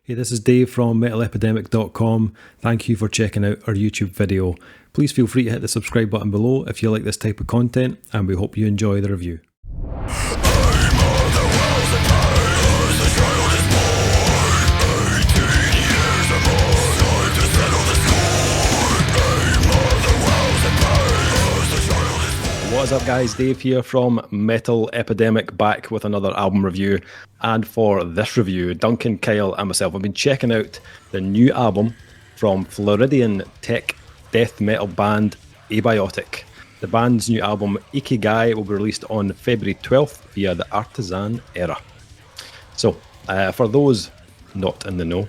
Hey, this is Dave from MetalEpidemic.com. Thank you for checking out our YouTube video. Please feel free to hit the subscribe button below if you like this type of content, and we hope you enjoy the review. What's up guys, Dave here from Metal Epidemic, back with another album review. And for this review, Duncan Kyle and myself have been checking out the new album from Floridian tech death metal band Abiotic. The band's new album Ikigai will be released on February 12th via the Artisan Era. So, for those not in the know,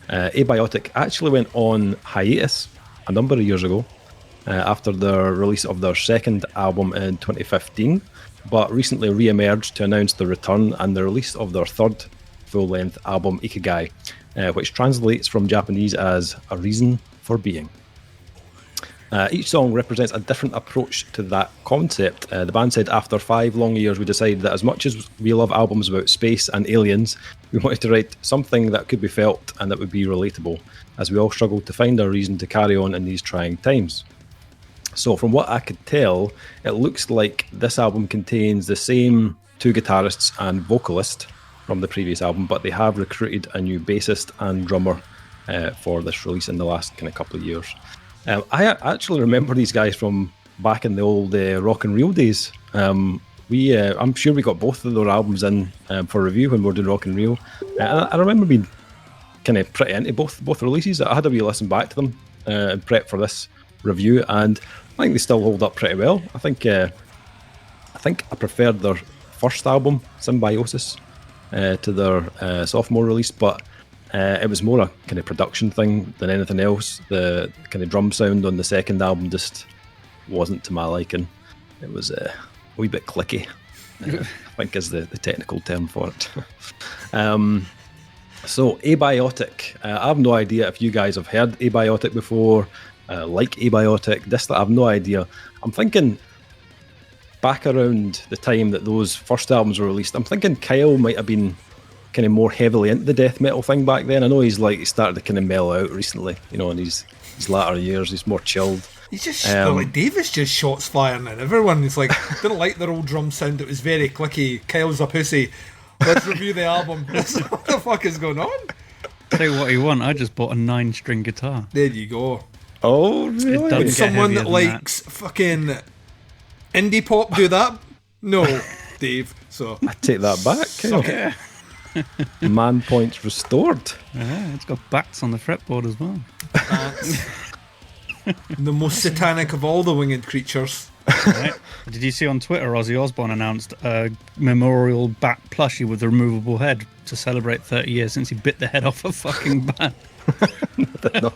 Abiotic actually went on hiatus a number of years ago, after the release of their second album in 2015, but recently re-emerged to announce the return and the release of their third full-length album Ikigai, which translates from Japanese as A Reason for Being. Each song represents a different approach to that concept. The band said after 5 long years we decided that as much as we love albums about space and aliens, we wanted to write something that could be felt and that would be relatable, as we all struggled to find a reason to carry on in these trying times. So from what I could tell, it looks like this album contains the same 2 guitarists and vocalist from the previous album, but they have recruited a new bassist and drummer for this release in the last kind of couple of years. I actually remember these guys from back in the old rock and reel days. I'm sure we got both of their albums in for review when we were doing rock and reel. I remember being kind of pretty into both releases. I had a wee listen back to them and prep for this review, and I think they still hold up pretty well. I think I preferred their first album, Symbiosis, to their sophomore release, but it was more a kind of production thing than anything else. The kind of drum sound on the second album just wasn't to my liking. It was a wee bit clicky, I think is the technical term for it. So Abiotic, I have no idea if you guys have heard Abiotic before, like Abiotic, this, I have no idea. I'm thinking back around the time that those first albums were released, I'm thinking Kyle might have been kind of more heavily into the death metal thing back then. I know he started to kind of mellow out recently, in his latter years. He's more chilled. He's just like Davis, just shots firing at everyone. It's like, didn't like their old drum sound. It was very clicky. Kyle's a pussy. Let's review the album. What the fuck is going on? Tell you what you want. I just bought a 9-string guitar. There you go. Oh, really? Someone that likes fucking indie pop do that? No, Dave. So I take that back. Suck it. Man points restored. Yeah, it's got bats on the fretboard as well. The most satanic of all the winged creatures. Right. Did you see on Twitter Ozzy Osbourne announced a memorial bat plushie with a removable head to celebrate 30 years since he bit the head off a fucking bat? No.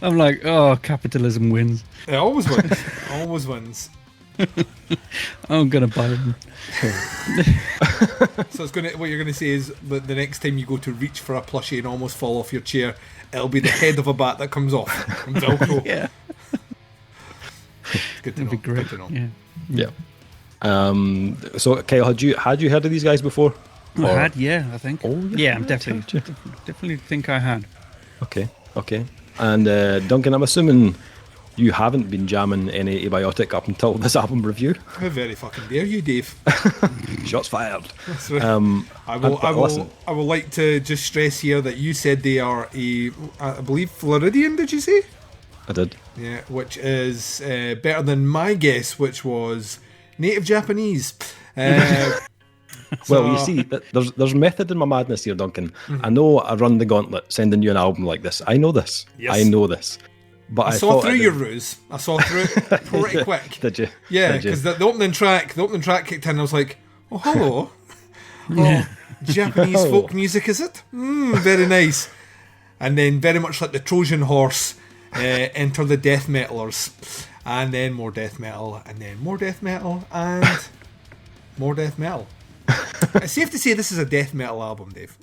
I'm like, oh, capitalism wins. It always wins. Always wins. I'm gonna buy them. So what you're gonna say is that the next time you go to reach for a plushie and almost fall off your chair, it'll be the head of a bat that comes off from Velcro. Yeah. Good to know. That'd be great. Good to know. Yeah. So Kyle, had you heard of these guys before? I had, yeah, I think. Oh, yeah, I'm definitely think I had. Okay. And Duncan, I'm assuming you haven't been jamming any Abiotic up until this album review. How very fucking dare you, Dave? Shots fired. That's right. I will like to just stress here that you said they are I believe Floridian, did you say? I did. Yeah, which is better than my guess, which was native Japanese. Well, you see, there's method in my madness here, Duncan. Mm-hmm. I know I run the gauntlet sending you an album like this. I know this. Yes. I know this. But I saw through your ruse. I saw through it pretty quick. Did you? Yeah, because the opening track kicked in. I was like, oh, hello. Oh, Japanese folk music, is it? Very nice. And then, very much like the Trojan horse, enter the death metalers. And then more death metal, and then more death metal, and more death metal. It's safe to say this is a death metal album, Dave.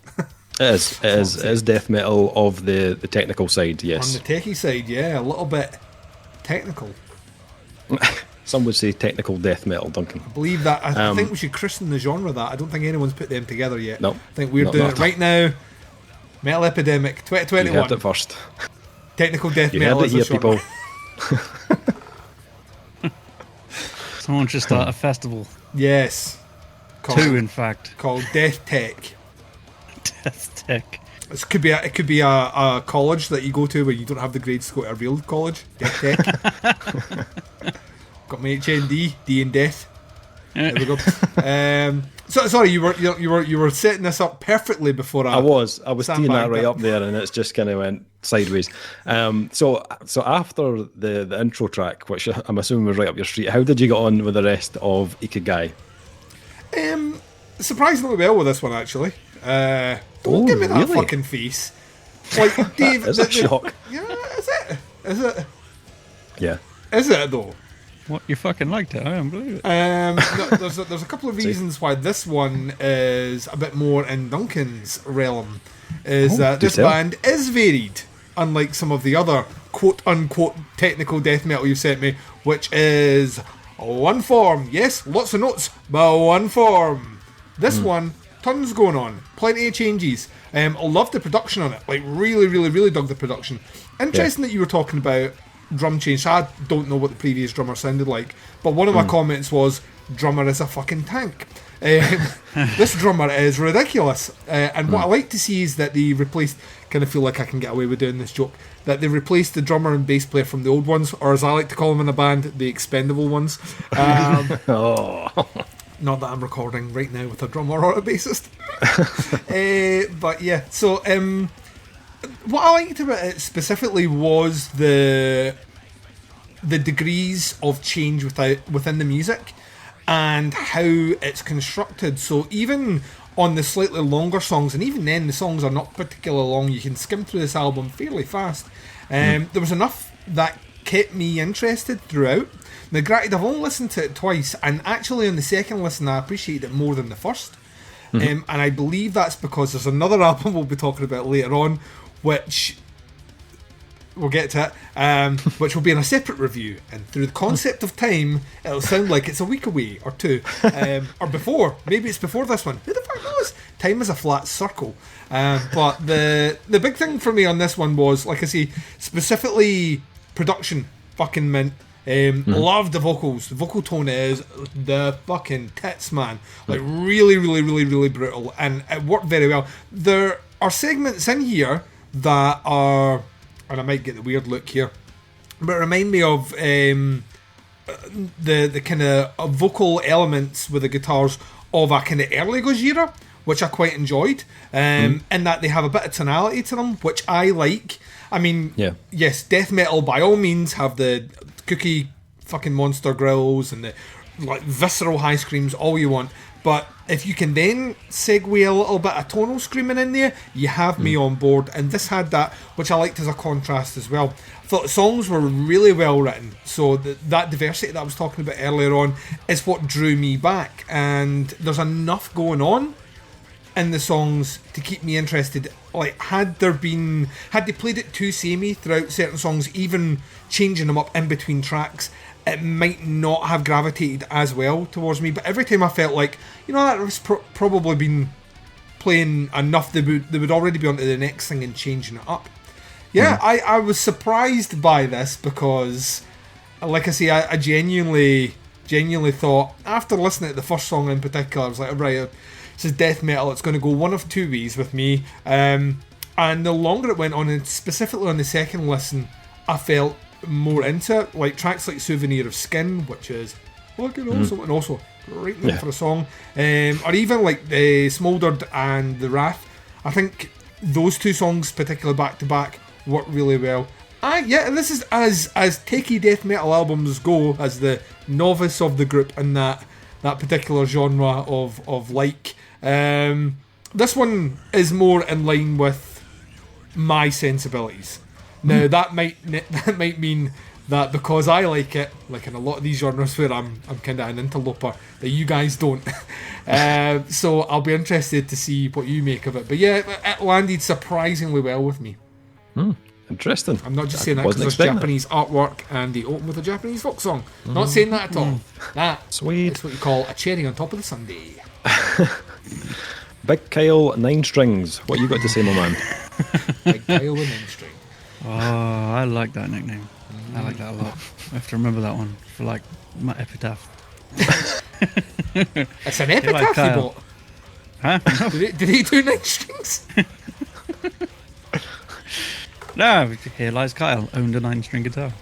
It is death metal of the technical side, yes. On the techie side, yeah, a little bit technical. Some would say technical death metal, Duncan. I believe that. I think we should christen the genre that. I don't think anyone's put them together yet. No. I think we're doing it right now. Metal Epidemic You 2021. heard it first. Technical death You metal heard is it a here, genre. people. Someone should start a festival. Yes. Two, in fact. Called Death Tech. Death Tech. It could be a college that you go to where you don't have the grades to go to a real college. Death Tech. Got my HND, D in death. There we go. So sorry, you were setting this up perfectly before I was teeing that right bit. up there, and it's just kind of went sideways. So after the intro track, which I'm assuming was right up your street, how did you get on with the rest of Ikigai? Surprisingly well with this one, actually. Don't give me that really? fucking face. Like, Dave, That is a shock. Yeah, is it? Is it? Yeah. Is it though? What, you fucking liked it? I don't believe it. No, there's a couple of reasons why this one is a bit more in Duncan's realm. Is that do this tell. band is varied, unlike some of the other quote-unquote technical death metal you've sent me, which is one form. Yes, lots of notes, but one form. This one, tons going on, plenty of changes. I love the production on it, like really, really, really dug the production. Interesting that you were talking about drum change. I don't know what the previous drummer sounded like, but one of my comments was, drummer is a fucking tank. This drummer is ridiculous, and what I like to see is that they replaced, kind of feel like I can get away with doing this joke, that they replaced the drummer and bass player from the old ones, or as I like to call them in the band, the expendable ones. Not that I'm recording right now with a drummer or a bassist. But yeah, so what I liked about it specifically was the degrees of change within the music and how it's constructed. So even on the slightly longer songs, and even then the songs are not particularly long, you can skim through this album fairly fast. There was enough that kept me interested throughout. Now granted, I've only listened to it twice, and actually on the second listen I appreciated it more than the first. And I believe that's because there's another album we'll be talking about later on, which we'll get to it, which will be in a separate review. And through the concept of time, it'll sound like it's a week away or two, or before. Maybe it's before this one. Who the fuck knows? Time is a flat circle. But the big thing for me on this one was, like I say, specifically production. Fucking mint. Love the vocals. The vocal tone is the fucking tits, man. Like really, really, really, really brutal, and it worked very well. There are segments in here that are, and I might get the weird look here, but remind me of the kind of vocal elements with the guitars of a kind of early Gojira, which I quite enjoyed, in that they have a bit of tonality to them, which I like. I mean, yes, death metal by all means have the cookie fucking monster growls and the like visceral high screams, all you want, but if you can then segue a little bit of tonal screaming in there, you have me on board. And this had that, which I liked as a contrast as well. I thought the songs were really well written, so that diversity that I was talking about earlier on is what drew me back, and there's enough going on in the songs to keep me interested. Like, had they played it too samey throughout certain songs, even changing them up in between tracks, it might not have gravitated as well towards me. But every time I felt like, that was probably been playing enough, they would already be on to the next thing and changing it up. Yeah, I was surprised by this because, like I say, I genuinely thought, after listening to the first song in particular, I was like, right, this is death metal, it's going to go one of two ways with me. And the longer it went on, and specifically on the second listen, I felt more into it. Like tracks like Souvenir of Skin, which is fucking awesome, and also great name for a song. Or even like the Smouldered and The Wrath. I think those two songs, particularly back to back, work really well. And this is as techie death metal albums go, as the novice of the group in that particular genre of like. This one is more in line with my sensibilities. Now that might mean that because I like it, like in a lot of these genres where I'm kind of an interloper, that you guys don't. So I'll be interested to see what you make of it. But yeah, it landed surprisingly well with me. Interesting. I'm not just saying that because there's Japanese artwork and they open with a Japanese folk song. Not saying that at all. That Sweet. is what you call a cherry on top of the sundae. Big Kyle, 9 strings. What you got to say, my man? Like Kyle and String. Oh, I like that nickname. I like that a lot. I have to remember that one for like my epitaph. It's an like epitaph you Kyle. bought. Huh? Did he do 9 strings? No, here lies Kyle, owned a 9-string guitar.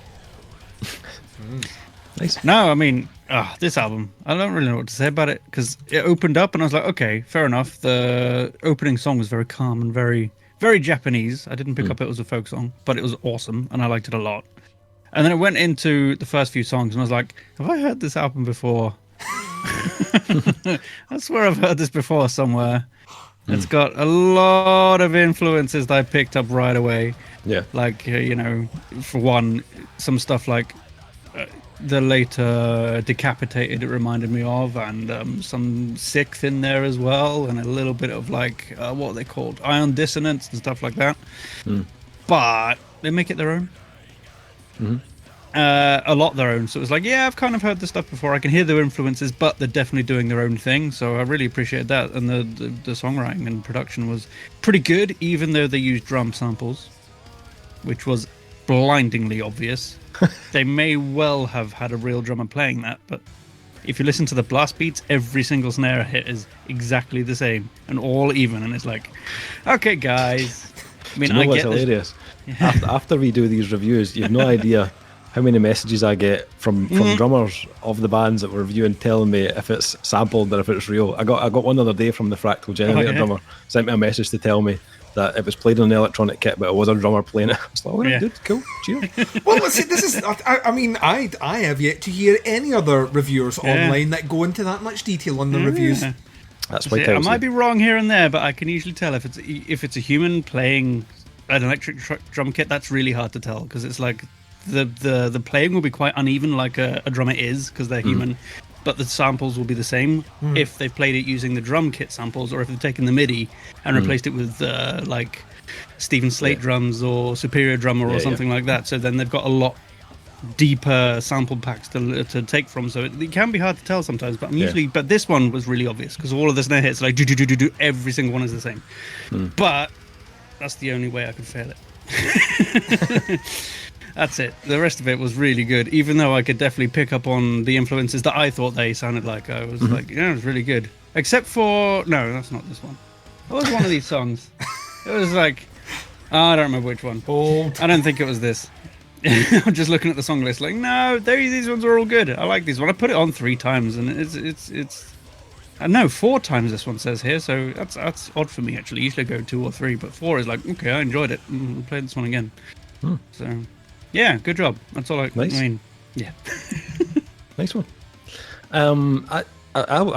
Nice. No, I mean, this album, I don't really know what to say about it, because it opened up and I was like, okay, fair enough. The opening song was very calm and very, very Japanese. I didn't pick up it was a folk song, but it was awesome and I liked it a lot. And then it went into the first few songs and I was like, have I heard this album before? I swear I've heard this before somewhere. It's got a lot of influences that I picked up right away. Yeah. Like, for one, some stuff like the later Decapitated it reminded me of, and some Sixth in there as well, and a little bit of like, what are they called? Ion Dissonance and stuff like that. But they make it their own. A lot their own. So it was like, yeah, I've kind of heard this stuff before. I can hear their influences, but they're definitely doing their own thing. So I really appreciate that. And the songwriting and production was pretty good, even though they used drum samples, which was blindingly obvious. They may well have had a real drummer playing that, but if you listen to the blast beats, every single snare hit is exactly the same and all even. And it's like, okay, guys. I mean, I I what's get hilarious? After we do these reviews, you've no idea how many messages I get from drummers of the bands that we're reviewing telling me if it's sampled or if it's real. I got one other day from the Fractal Generator drummer, sent me a message to tell me that it was played on an electronic kit, but it was a drummer playing it. I was like, alright, good, cool, cheers. Well, see, this is. I mean, I have yet to hear any other reviewers online that go into that much detail on the reviews. That's why I might be wrong here and there, but I can usually tell if it's a human playing an electric drum kit. That's really hard to tell because it's like the playing will be quite uneven, like a drummer is, because they're human. But the samples will be the same if they've played it using the drum kit samples, or if they've taken the MIDI and replaced it with like Stephen Slate drums or Superior Drummer or something like that. So then they've got a lot deeper sample packs to take from. So it can be hard to tell sometimes. But but this one was really obvious because all of the snare hits, like do, every single one is the same. But that's the only way I could fail it. That's it. The rest of it was really good, even though I could definitely pick up on the influences that I thought they sounded like. I was like, yeah, it was really good. Except for... No, that's not this one. What was one of these songs? It was like... I don't remember which one. I don't think it was this. I'm just looking at the song list like, no, these ones are all good. I like these ones. I put it on 3 times, and it's... No, 4 times this one says here, so that's odd for me, actually. Usually I go 2 or 3, but 4 is like, okay, I enjoyed it. I'll play this one again. So... Yeah, good job. That's all I mean. Yeah. Nice one. I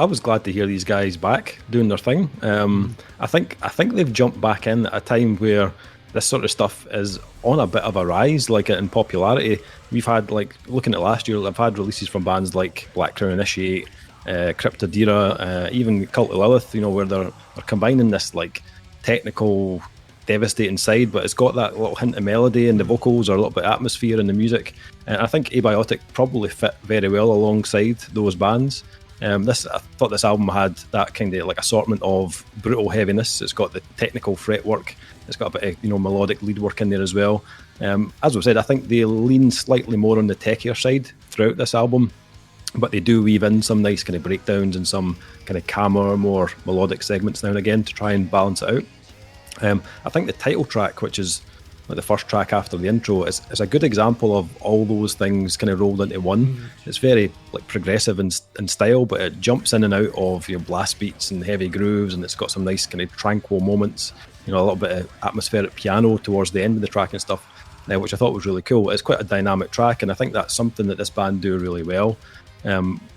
was glad to hear these guys back doing their thing. I think they've jumped back in at a time where this sort of stuff is on a bit of a rise, like in popularity. We've had, like, looking at last year, I've had releases from bands like Black Crown Initiate, Cryptodira, even Cult of Lilith, where they're combining this like technical devastating side, but it's got that little hint of melody in the vocals, or a little bit of atmosphere in the music, and I think Abiotic probably fit very well alongside those bands. I thought this album had that kind of like assortment of brutal heaviness. It's got the technical fretwork, it's got a bit of melodic lead work in there as well. As we said, I think they lean slightly more on the techier side throughout this album, but they do weave in some nice kind of breakdowns and some kind of calmer, more melodic segments now and again to try and balance it out. I think the title track, which is like the first track after the intro, is a good example of all those things kind of rolled into one. It's very like progressive in style, but it jumps in and out of blast beats and heavy grooves, and it's got some nice kind of tranquil moments, a little bit of atmospheric piano towards the end of the track and stuff, which I thought was really cool. It's quite a dynamic track, and I think that's something that this band do really well.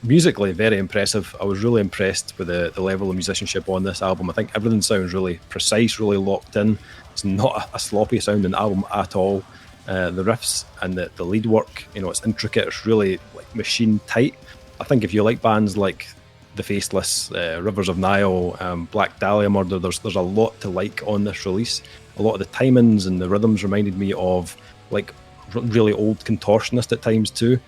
Musically, very impressive. I was really impressed with the level of musicianship on this album. I think everything sounds really precise, really locked in. It's not a sloppy sounding album at all. The riffs and the lead work, it's intricate. It's really like machine tight. I think if you like bands like the Faceless, Rivers of Nihil, Black Dahlia Murder, there's a lot to like on this release. A lot of the timings and the rhythms reminded me of like really old Contortionist at times too.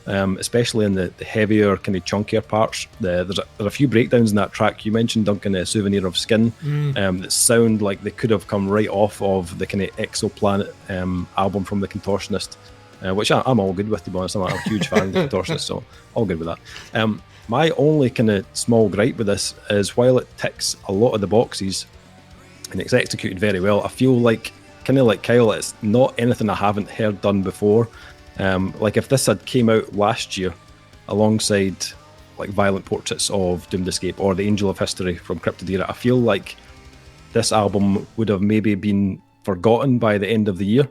especially in the heavier, kind of chunkier parts. There's a few breakdowns in that track. You mentioned, Duncan, a Souvenir of Skin, that sound like they could have come right off of the kind of Exoplanet album from the Contortionist, which I'm all good with, to be honest. I'm a huge fan of the Contortionist, so all good with that. My only kind of small gripe with this is while it ticks a lot of the boxes and it's executed very well, I feel like, kind of like Kyle, it's not anything I haven't heard done before. Like if this had came out last year alongside like Violent Portraits of Doomed Escape or The Angel of History from Cryptid Era, I feel like this album would have maybe been forgotten by the end of the year.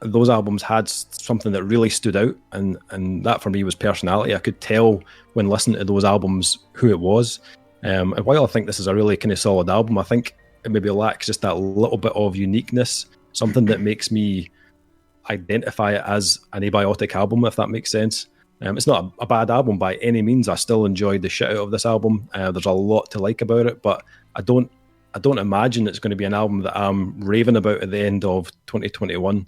Those albums had something that really stood out, and that for me was personality. I could tell when listening to those albums who it was. And while I think this is a really kind of solid album, I think it maybe lacks just that little bit of uniqueness, something that makes me identify it as an Abiotic album, if that makes sense. It's not a bad album by any means. I still enjoyed the shit out of this album. There's a lot to like about it, but I don't imagine it's going to be an album that I'm raving about at the end of 2021.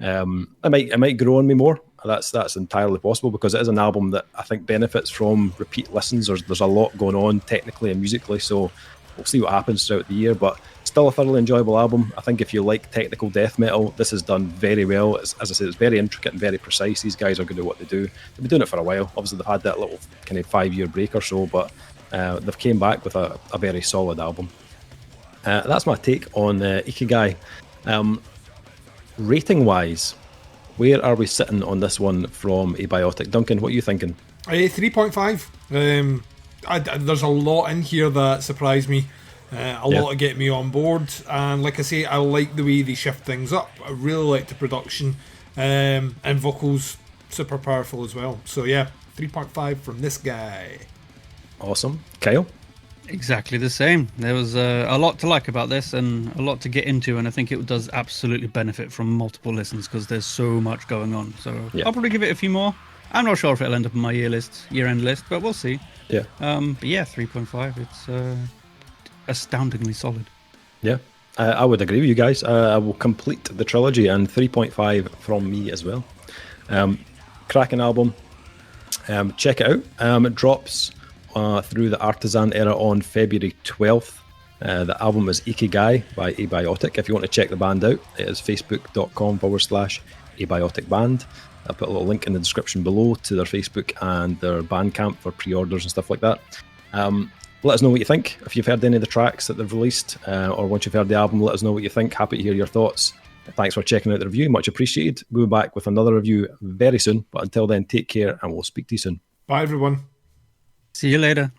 It might grow on me more. That's entirely possible, because it is an album that I think benefits from repeat listens. There's a lot going on technically and musically, so we'll see what happens throughout the year, but still a thoroughly enjoyable album. I think if you like technical death metal, this is done very well. As I said, it's very intricate and very precise. These guys are good at what they do. They've been doing it for a while. Obviously, they've had that little kind of 5-year break or so, but they've came back with a very solid album. That's my take on Ikigai. Rating-wise, where are we sitting on this one from Abiotic? Duncan, what are you thinking? 3.5. There's a lot in here that surprised me. A lot to get me on board, and like I say, I like the way they shift things up. I really like the production, and vocals super powerful as well. So yeah, 3.5 from this guy. Awesome. Kyle? Exactly the same. There was a lot to like about this and a lot to get into, and I think it does absolutely benefit from multiple listens because there's so much going on. So I'll probably give it a few more. I'm not sure if it'll end up on my year-end list, but we'll see. Yeah. But yeah, 3.5. It's astoundingly solid. Yeah, I would agree with you guys. I will complete the trilogy, and 3.5 from me as well. Cracking album. Check it out. It drops through the Artisan Era on February 12th. The album is Ikigai by Abiotic. If you want to check the band out, it is facebook.com/Abiotic band. I'll put a little link in the description below to their Facebook and their Bandcamp for pre-orders and stuff like that. Let us know what you think. If you've heard any of the tracks that they've released, or once you've heard the album, let us know what you think. Happy to hear your thoughts. Thanks for checking out the review. Much appreciated. We'll be back with another review very soon. But until then, take care, and we'll speak to you soon. Bye, everyone. See you later.